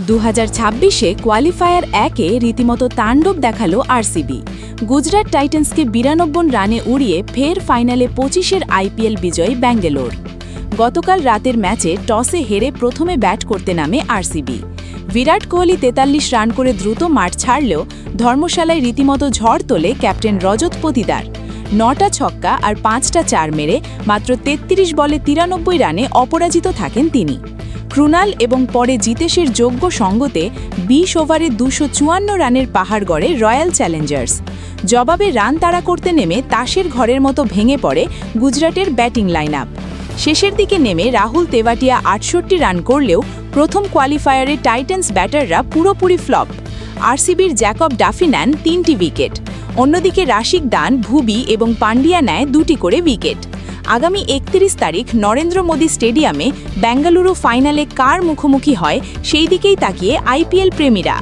2026-এ qualifier 1-এ রীতিমতো তাণ্ডব দেখালো আরসিবি। গুজরাট টাইটান্সকে 92 রানে উড়িয়ে ফের ফাইনালে 25-এর আইপিএল বিজয়ী ব্যাঙ্গালোর। গতকাল রাতের ম্যাচে টসে হেরে প্রথমে ব্যাট করতে নামে আরসিবি। বিরাট কোহলি 43 রান করে দ্রুত মাঠ ছাড়লেও ধর্মশালায় রীতিমতো ঝড় তোলে ক্যাপ্টেন রজত পতিদার। 9টা ছক্কা আর 5টা চার মেরে মাত্র 33 বলে 93 রানে অপরাজিত থাকেন তিনি। ক্রুনাল এবং পরে জিতেশের যোগ্য সঙ্গতে 20 ওভারে 254 রানের পাহাড় গড়ে রয়্যাল চ্যালেঞ্জার্স। জবাবে রান তাড়া করতে নেমে তাসের ঘরের মতো ভেঙে পড়ে গুজরাটের ব্যাটিং লাইন আপ। শেষের দিকে নেমে রাহুল তেভাটিয়া 68 রান করলেও প্রথম কোয়ালিফায়ারে টাইটান্স ব্যাটাররা পুরোপুরি ফ্লপ। আরসিবির জ্যাকব ডাফি নেন 3টি উইকেট, অন্যদিকে রাশিক দান, ভুবি এবং পান্ডিয়া নেয় 2টি করে উইকেট। আগামী 31 তারিখ নরেন্দ্র মোদী স্টেডিয়ামে বেঙ্গালুরু ফাইনালে কার মুখোমুখি হয় সেই দিকেই তাকিয়ে আইপিএল প্রেমীরা।